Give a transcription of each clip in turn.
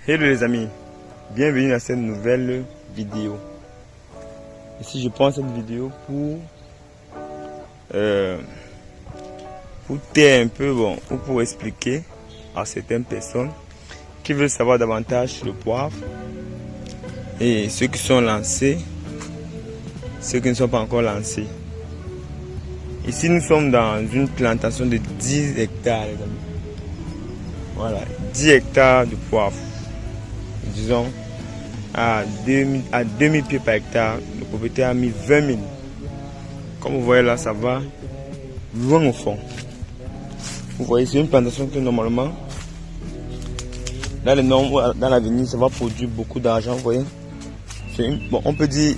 Hello les amis, bienvenue à cette nouvelle vidéo. Ici je prends cette vidéo pour t'aider un peu, ou pour expliquer à certaines personnes qui veulent savoir davantage sur le poivre et ceux qui sont lancés, ceux qui ne sont pas encore lancés. Ici nous sommes dans une plantation de 10 hectares les amis. Voilà, 10 hectares de poivre. Disons à 2000 pieds par hectare, le propriétaire a mis 20 000. Comme vous voyez là, ça va loin au fond. Vous voyez, c'est une plantation que normalement, dans l'avenir, ça va produire beaucoup d'argent. Vous voyez, on peut dire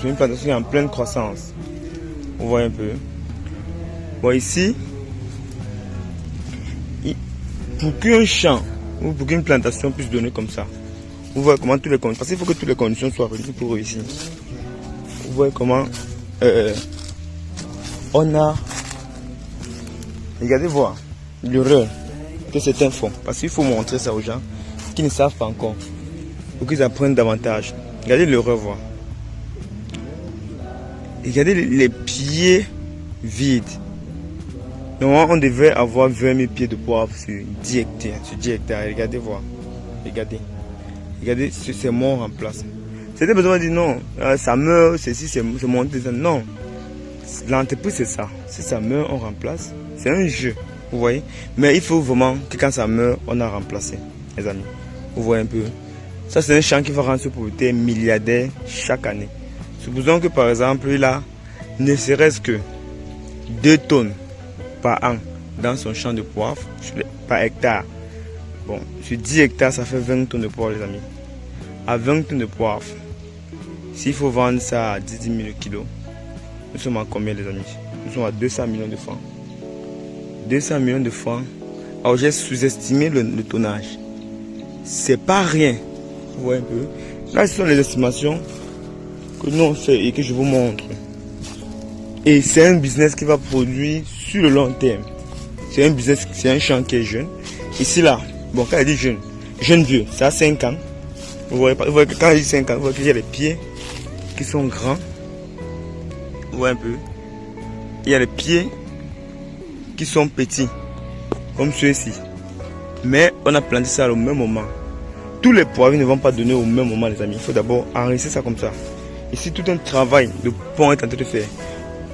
c'est une plantation en pleine croissance. Vous voyez un peu. Bon, ici, pour qu'un champ ou pour qu'une plantation puisse donner comme ça, vous voyez comment toutes les conditions, parce qu'il faut que toutes les conditions soient réunies pour réussir. Vous voyez comment on a, regardez voir l'erreur que certains font, parce qu'il faut montrer ça aux gens qui ne savent pas encore, pour qu'ils apprennent davantage. Regardez l'erreur, voir. Regardez les pieds vides. Normalement, on devait avoir 20 000 pieds de poivre sur 10 hectares. Sur 10 hectares. Regardez voir. Regardez. Regardez, c'est mort en place. C'était besoin de dire non, ça meurt, ceci, c'est monté. Non. L'entreprise, c'est ça. Si ça meurt, on remplace. C'est un jeu. Vous voyez. Mais il faut vraiment que quand ça meurt, on a remplacé. Les amis. Vous voyez un peu. Ça, c'est un champ qui va rendre ce propriétaire milliardaire chaque année. Supposons que par exemple, il a ne serait-ce que 2 tonnes par an dans son champ de poivre par hectare. Bon, sur 10 hectares, ça fait 20 tonnes de poivre, les amis. À 20 tonnes de poivre, s'il faut vendre ça à 10 000 kilos, nous sommes à combien, les amis? Nous sommes à 200 millions de francs. 200 millions de francs. Alors, j'ai sous-estimé le tonnage. C'est pas rien. Vous voyez un peu. Là, ce sont les estimations que nous on fait et que je vous montre. Et c'est un business qui va produire sur le long terme. C'est un business, c'est un champ qui est jeune. Ici là, bon, quand il dit jeune, jeune vieux, ça a 5 ans. Vous voyez que quand il dit 5 ans, vous voyez qu'il y a les pieds qui sont grands. Vous voyez un peu. Il y a les pieds qui sont petits, comme ceux-ci. Mais on a planté ça au même moment. Tous les poivriers ne vont pas donner au même moment, les amis. Il faut d'abord enregistrer ça comme ça. Ici, tout un travail de pont est en train de faire.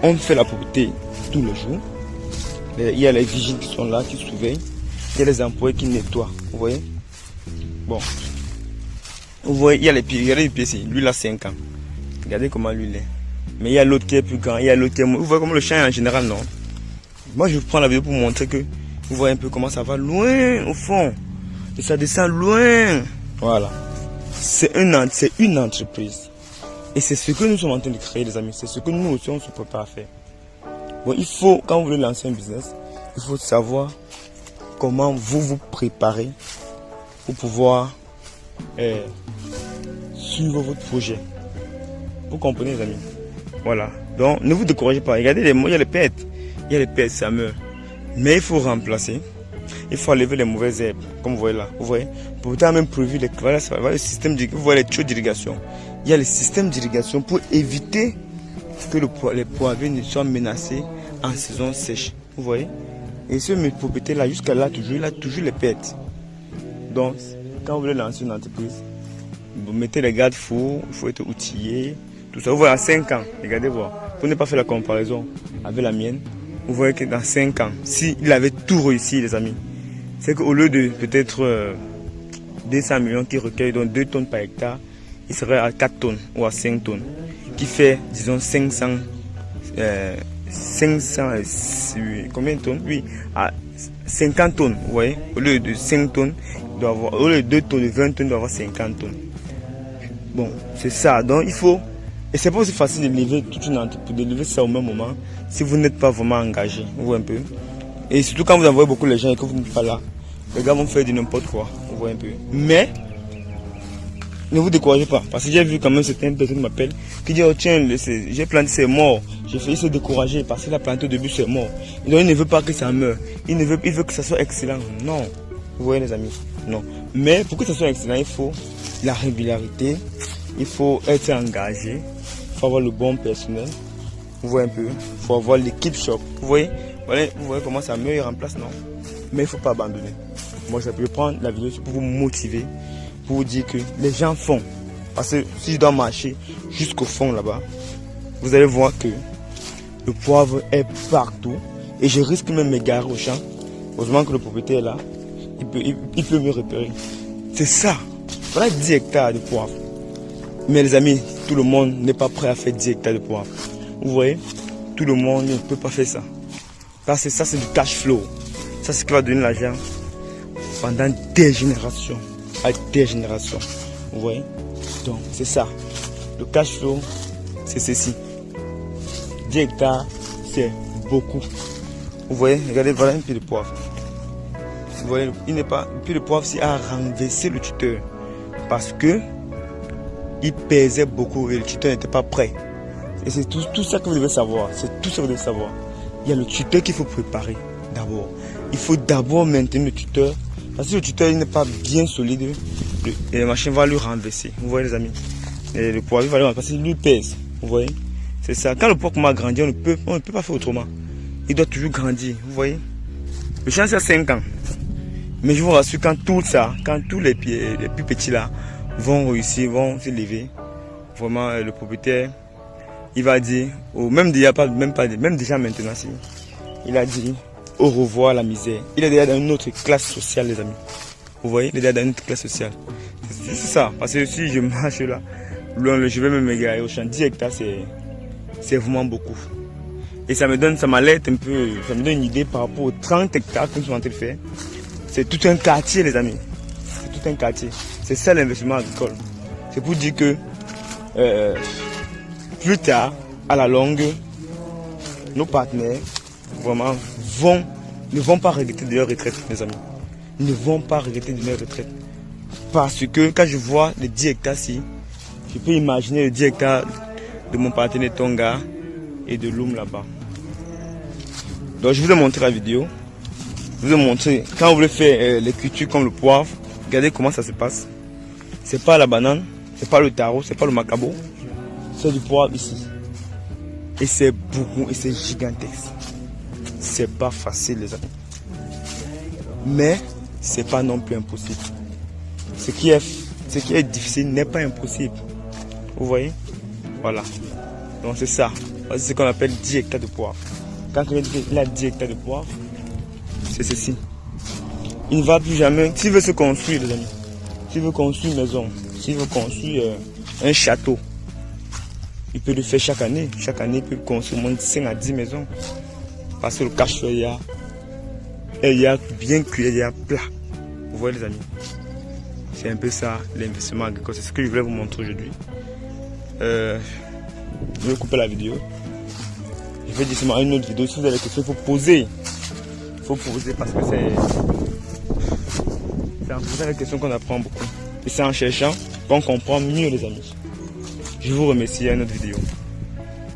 On fait la propreté tous les jours. Il y a les vigiles qui sont là, qui surveillent. Il y a les employés qui nettoient. Vous voyez? Bon. Vous voyez, il y a les pieds. Regardez les pieds ici. Lui, il a 5 ans. Regardez comment lui, il est. Mais il y a l'autre qui est plus grand. Il y a l'autre qui est moins. Vous voyez comment le champ est en général, non? Moi, je prends la vidéo pour montrer que vous voyez un peu comment ça va loin au fond. Et ça descend loin. Voilà. C'est une entreprise. Et c'est ce que nous sommes en train de créer, les amis. C'est ce que nous aussi, on se prépare à faire. Bon, il faut, quand vous voulez lancer un business, il faut savoir comment vous vous préparez pour pouvoir suivre votre projet. Vous comprenez, les amis? Voilà. Donc, ne vous découragez pas. Regardez, il y a les pertes. Il y a les pertes, ça meurt. Mais il faut remplacer. Il faut enlever les mauvaises herbes, comme vous voyez là. Vous voyez? Pourtant, même prévu le système vous voyez les tuyaux d'irrigation. Il y a le système d'irrigation pour éviter que les poivriers ne soient menacés en saison sèche. Vous voyez? Et ce propriétaire là, jusqu'à là, il a toujours les pertes. Donc, quand vous voulez lancer une entreprise, vous mettez les garde-fous, il faut être outillé, tout ça. Vous voyez, à 5 ans, regardez voir. Pour ne pas faire la comparaison avec la mienne, vous voyez que dans 5 ans, s'il avait tout réussi, les amis, c'est qu'au lieu de peut-être 200 millions qui recueillent donc 2 tonnes par hectare, il serait à 4 tonnes ou à 5 tonnes, qui fait, disons, 500, combien de tonnes? Oui, à 50 tonnes, vous voyez, au lieu de 5 tonnes, au lieu de 2 tonnes, de 20 tonnes, il doit avoir 50 tonnes. Bon, c'est ça, donc il faut, et c'est pas aussi facile de lever toute une entreprise, de lever ça au même moment, si vous n'êtes pas vraiment engagé, vous voyez un peu. Et surtout quand vous envoyez beaucoup les gens et que vous n'êtes pas là, les gars vont faire du n'importe quoi, vous voyez un peu. Mais, ne vous découragez pas, parce que j'ai vu quand même certaines personnes m'appellent qui disent oh tiens, j'ai planté, c'est mort. J'ai failli se décourager parce qu'il a planté au début, c'est mort. Donc il ne veut pas que ça meure. Il veut que ça soit excellent. Non. Vous voyez les amis? Non. Mais pour que ça soit excellent, il faut la régularité, il faut être engagé, il faut avoir le bon personnel. Vous voyez un peu, il faut avoir l'équipe shop. Vous voyez comment ça met en place, non? Mais il ne faut pas abandonner. Moi, je peux prendre la vidéo pour vous motiver, pour vous dire que les gens font. Parce que si je dois marcher jusqu'au fond là-bas, vous allez voir que le poivre est partout. Et je risque même de m'égarer au champ. Heureusement que le propriétaire est là, il peut me repérer. C'est ça. Voilà 10 hectares de poivre. Mais les amis, tout le monde n'est pas prêt à faire 10 hectares de poivre. Vous voyez, tout le monde ne peut pas faire ça. Parce que ça, c'est du cash flow. Ça, c'est ce qui va donner l'argent pendant des générations. À des générations. Vous voyez? Donc, c'est ça. Le cash flow, c'est ceci. 10 hectares, c'est beaucoup. Vous voyez? Regardez, voilà un pied de poivre. Vous voyez, il n'est pas. Le pied de poivre, c'est à renverser le tuteur. Parce que il pesait beaucoup et le tuteur n'était pas prêt. Et c'est tout ça que vous devez savoir. C'est tout ça que vous devez savoir. Il y a le tuteur qu'il faut préparer d'abord. Il faut d'abord maintenir le tuteur. Parce que le tuteur n'est pas bien solide, la machine va le renverser. Vous voyez les amis. Et le poivre va le renverser parce qu'il lui pèse. Vous voyez. C'est ça. Quand le poivre commence à grandir, on ne peut pas faire autrement. Il doit toujours grandir. Vous voyez. Le champ c'est à 5 ans. Mais je vous rassure, quand tout ça, quand tous les pieds, les plus petits là, vont réussir, vont se lever, vraiment le propriétaire, il va dire, même déjà maintenant, il a dit au revoir la misère. Il est déjà dans une autre classe sociale, les amis. Vous voyez, il est déjà dans une autre classe sociale. C'est juste ça. Parce que si je marche là, je vais me égarer au champ. 10 hectares, c'est vraiment beaucoup. Et ça m'alerte un peu, ça me donne une idée par rapport aux 30 hectares que nous sommes en train de faire. C'est tout un quartier, les amis. C'est tout un quartier. C'est ça l'investissement agricole. C'est pour dire que plus tard, à la longue, nos partenaires vraiment ne vont pas regretter de leur retraite, mes amis. Ils ne vont pas regretter de leur retraite. Parce que quand je vois les 10 hectares-ci, je peux imaginer les 10 hectares de mon partenaire Tonga et de Loum là-bas. Donc je vous ai montré la vidéo. Je vous ai montré, quand vous voulez faire les cultures comme le poivre, regardez comment ça se passe. C'est pas la banane, c'est pas le taro, c'est pas le macabo. C'est du poivre ici. Et c'est beaucoup, et c'est gigantesque. C'est pas facile les amis. Mais c'est pas non plus impossible. Ce qui est difficile n'est pas impossible. Vous voyez? Voilà. Donc c'est ça. C'est ce qu'on appelle 10 hectares de poivre. Quand il a 10 hectares de poivre, c'est ceci. Il ne va plus jamais. S'il veut se construire, les amis, s'il veut construire une maison, s'il veut construire un château, il peut le faire chaque année. Chaque année, il peut construire au moins 5 à 10 maisons. Parce que le cash flow, il y a bien cuit, il y a plat. Vous voyez les amis? C'est un peu ça l'investissement agricole. C'est ce que je voulais vous montrer aujourd'hui. Je vais couper la vidéo. Je vais directement à une autre vidéo. Si vous avez des questions, il faut poser. Il faut poser parce que c'est en posant les questions qu'on apprend beaucoup. Et c'est en cherchant qu'on comprend mieux les amis. Je vous remercie à une autre vidéo.